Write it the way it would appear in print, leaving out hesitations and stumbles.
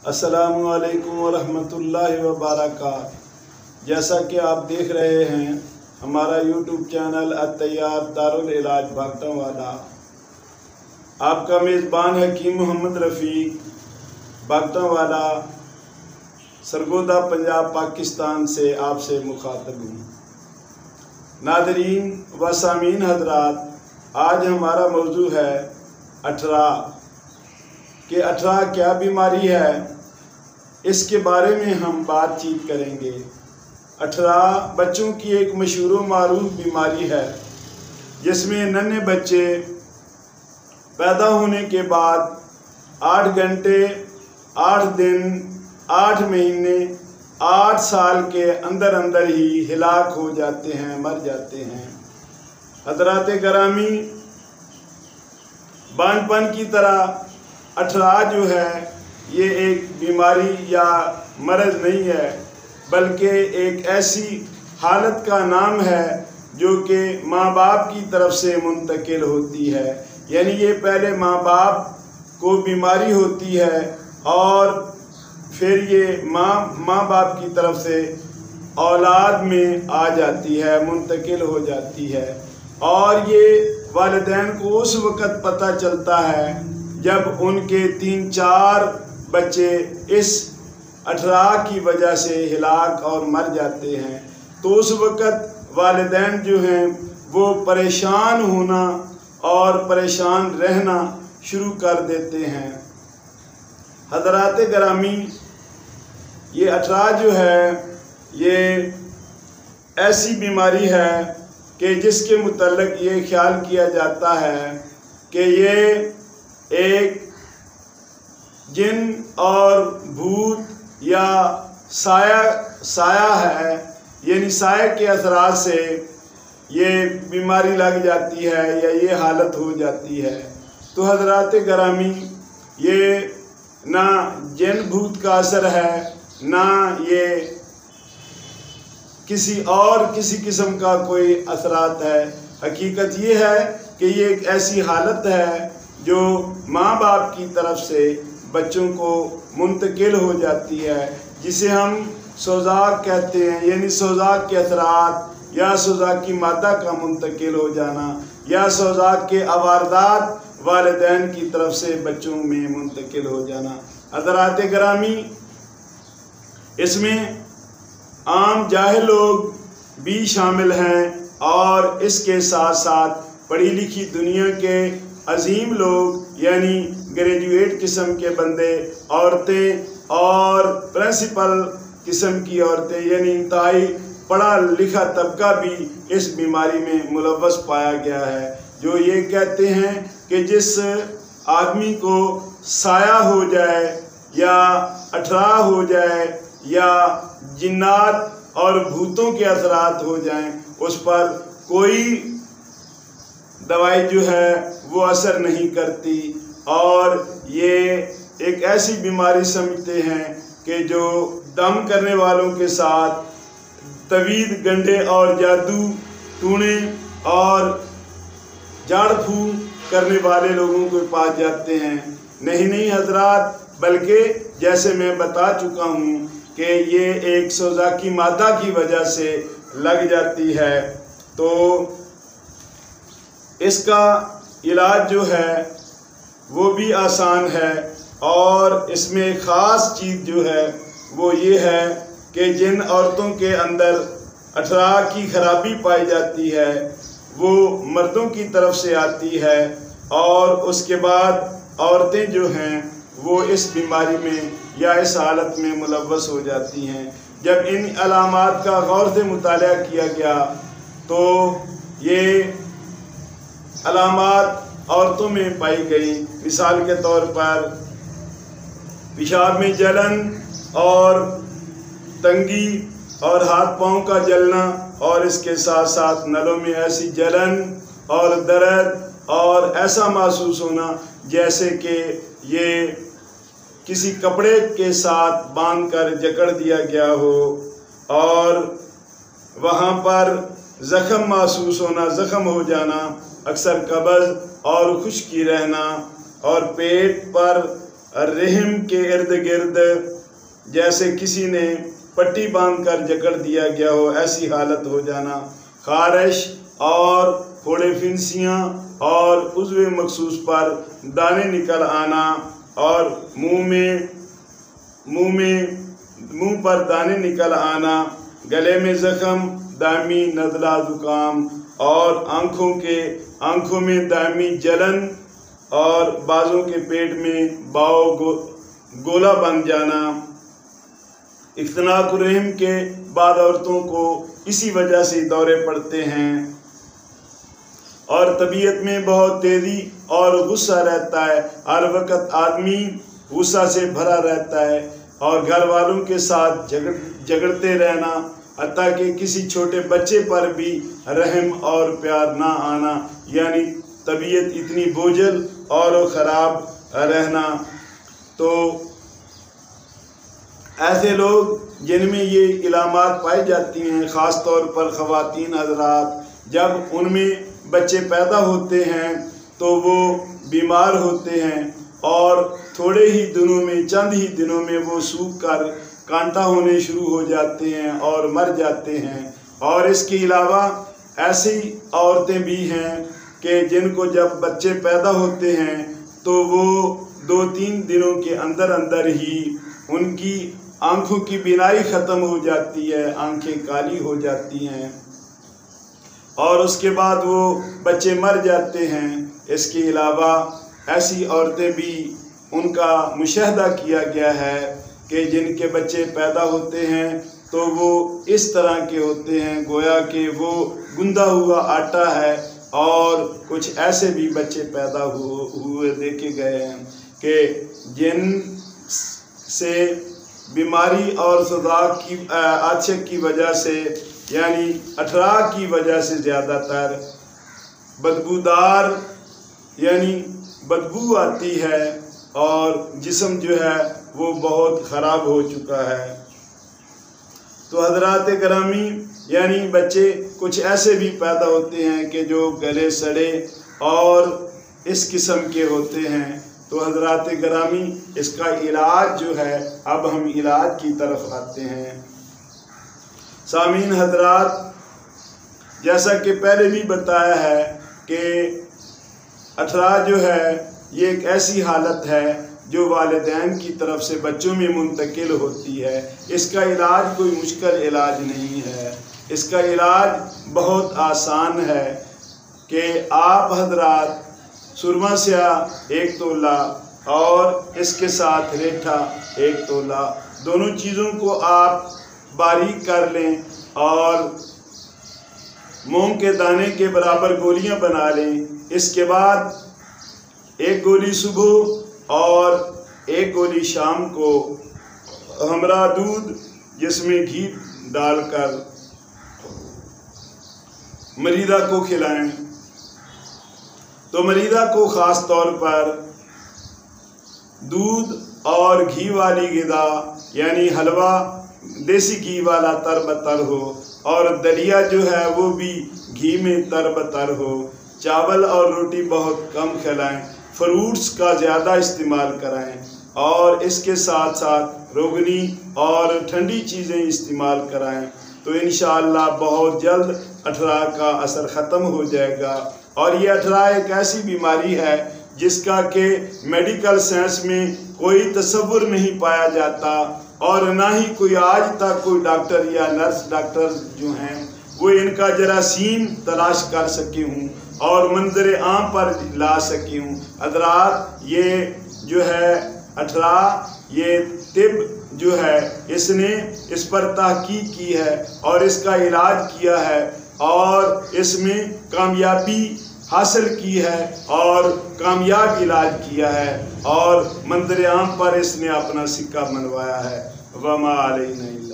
अस्सलामु अलैकुम वरहमतुल्लाहि वबरकातुहू। जैसा कि आप देख रहे हैं हमारा यूट्यूब चैनल अत्तैयाब दारुल इलाज भागटावाला। आपका मेज़बान हकीम मोहम्मद रफ़ीक भागटावाला सरगोदा पंजाब पाकिस्तान से आपसे मुखातब हूँ। नादरीन व सामीन हजरात, आज हमारा मौजू है अठरा कि अठरा क्या बीमारी है, इसके बारे में हम बातचीत करेंगे। अठरा बच्चों की एक मशहूर व मारूफ बीमारी है जिसमें नन्हे बच्चे पैदा होने के बाद 8 घंटे, 8 दिन, 8 महीने, 8 साल के अंदर अंदर ही हिलाक हो जाते हैं, मर जाते हैं। हज़रात गिरामी, बानपन की तरह अठरा जो है ये एक बीमारी या मर्ज़ नहीं है, बल्कि एक ऐसी हालत का नाम है जो कि माँ बाप की तरफ से मुंतकिल होती है। यानी ये पहले माँ बाप को बीमारी होती है और फिर ये माँ बाप की तरफ से औलाद में आ जाती है, मुंतकिल हो जाती है। और ये वालिदैन को उस वक़्त पता चलता है जब उनके 3-4 बच्चे इस अठरा की वजह से हिलाक और मर जाते हैं। तो उस वक़्त वालिदैन जो हैं वो परेशान होना और परेशान रहना शुरू कर देते हैं। हज़रात गिरामी, ये अठरा जो है ये ऐसी बीमारी है कि जिसके मुतल्लिक ये ख्याल किया जाता है कि ये एक जिन और भूत या साया है, यानी साया के असरात से ये बीमारी लग जाती है या ये हालत हो जाती है। तो हज़रात गिरामी, ये ना जिन भूत का असर है, ना ये किसी किस्म का कोई असरात है। हकीकत ये है कि ये एक ऐसी हालत है जो माँ बाप की तरफ से बच्चों को मुंतकिल हो जाती है, जिसे हम सोजाक कहते हैं। यानी सोजाक के असरात या सोजाक की मादा का मुंतकिल हो जाना या सोजाक के अवारदात वालिदैन की तरफ से बच्चों में मुंतकिल हो जाना। हज़रात गिरामी, इसमें आम जाहिल लोग भी शामिल हैं और इसके साथ साथ पढ़ी लिखी दुनिया के अजीम लोग यानी ग्रेजुएट किस्म के बंदे, औरतें और प्रिंसिपल किस्म की औरतें यानी इंतहाई पढ़ा लिखा तबका भी इस बीमारी में मुलव्वस पाया गया है, जो ये कहते हैं कि जिस आदमी को साया हो जाए या अठरा हो जाए या जिन्नात और भूतों के असरात हो जाएं, उस पर कोई दवाई जो है वो असर नहीं करती। और ये एक ऐसी बीमारी समझते हैं कि जो दम करने वालों के साथ तवीज़, गंडे और जादू टूने और झाड़ फूंक करने वाले लोगों के पास जाते हैं। नहीं हजरात, बल्कि जैसे मैं बता चुका हूँ कि ये एक सोजाकी मादा की वजह से लग जाती है। तो इसका इलाज जो है वो भी आसान है और इसमें ख़ास चीज़ जो है वो ये है कि जिन औरतों के अंदर अठरा की खराबी पाई जाती है वो मर्दों की तरफ से आती है और उसके बाद औरतें जो हैं वो इस बीमारी में या इस हालत में मुलव्वस हो जाती हैं। जब इन अलामात का गौर से मुताला किया गया तो ये अलामात औरतों में पाई गई। मिसाल के तौर पर पेशाब में जलन और तंगी और हाथ पाँव का जलना और इसके साथ साथ नलों में ऐसी जलन और दर्द और ऐसा महसूस होना जैसे कि ये किसी कपड़े के साथ बांधकर जकड़ दिया गया हो और वहाँ पर ज़ख़म महसूस होना, ज़ख़म हो जाना, अक्सर कब्ज़ और खुश्की रहना और पेट पर रहिम के इर्द गिर्द जैसे किसी ने पट्टी बांध कर जकड़ दिया गया हो, ऐसी हालत हो जाना। खारिश और फोड़े फिंसियाँ और उज़्व मखसूस पर दाने निकल आना और मुंह पर दाने निकल आना, गले में ज़ख्म, दामी नज़ला ज़ुकाम और आँखों में दामी जलन और बाजों के पेट में गोला बन जाना। इख्तिनाक़ रहम के बाद औरतों को इसी वजह से दौरे पड़ते हैं और तबीयत में बहुत तेज़ी और गुस्सा रहता है। हर वक्त आदमी गुस्सा से भरा रहता है और घर वालों के साथ झगड़ते रहना, हत्ता कि किसी छोटे बच्चे पर भी रहम और प्यार ना आना, यानी तबीयत इतनी बोझल और ख़राब रहना। तो ऐसे लोग जिनमें ये इलामात पाई जाती हैं, ख़ास तौर पर ख़वातीन हज़रात, जब उनमें बच्चे पैदा होते हैं तो वो बीमार होते हैं और थोड़े ही दिनों में, चंद ही दिनों में वो सूख कर कांटा होने शुरू हो जाते हैं और मर जाते हैं। और इसके अलावा ऐसी औरतें भी हैं कि जिनको जब बच्चे पैदा होते हैं तो वो 2-3 दिनों के अंदर अंदर ही उनकी आँखों की बीनाई ख़त्म हो जाती है, आँखें काली हो जाती हैं और उसके बाद वो बच्चे मर जाते हैं। इसके अलावा ऐसी औरतें भी, उनका मुशाहदा किया गया है कि जिनके बच्चे पैदा होते हैं तो वो इस तरह के होते हैं गोया कि वो गुंदा हुआ आटा है। और कुछ ऐसे भी बच्चे पैदा हुए देखे गए हैं कि जिन से बीमारी और सदाक की आछक की वजह से, यानी अठरा की वजह से ज़्यादातर बदबूदार यानी बदबू आती है और जिस्म जो है वो बहुत ख़राब हो चुका है। तो हज़रात करामी, यानी बच्चे कुछ ऐसे भी पैदा होते हैं कि जो गले सड़े और इस किस्म के होते हैं। तो हज़रात करामी, इसका इलाज जो है, अब हम इलाज की तरफ आते हैं। सामीन हज़रात, जैसा कि पहले भी बताया है कि अठरा जो है ये एक ऐसी हालत है जो वालिदैन की तरफ से बच्चों में मुंतकिल होती है। इसका इलाज कोई मुश्किल इलाज नहीं है, इसका इलाज बहुत आसान है कि आप हज़रात सुरमा स्याह 1 तोला और इसके साथ रेठा 1 तोला, दोनों चीज़ों को आप बारीक कर लें और मूंग के दाने के बराबर गोलियां बना लें। इसके बाद 1 गोली सुबह और 1 गोली शाम को हमरा दूध जिसमें घी डालकर मरीदा को खिलाएं। तो मरीदा को ख़ास तौर पर दूध और घी वाली ग़िज़ा यानी हलवा देसी घी वाला तरबतर हो और दलिया जो है वो भी घी में तरबतर हो। चावल और रोटी बहुत कम खिलाएं, फ्रूट्स का ज़्यादा इस्तेमाल कराएं और इसके साथ साथ रोगनी और ठंडी चीज़ें इस्तेमाल कराएं। तो इंशाअल्लाह बहुत जल्द अठरा का असर ख़त्म हो जाएगा। और ये अठरा एक ऐसी बीमारी है जिसका कि मेडिकल साइंस में कोई तसव्वुर नहीं पाया जाता और ना ही कोई आज तक कोई डॉक्टर या नर्स डॉक्टर जो हैं वो इनका जरासीम तलाश कर सके हूँ और मंजर आम पर ला सके हूँ। हज़रात, ये जो है अठरा, ये तिब जो है इसने इस पर तहकीक की है और इसका इलाज किया है और इसमें कामयाबी हासिल की है और कामयाब इलाज किया है और मंजर आम पर इसने अपना सिक्का मनवाया है। वमा अलैना।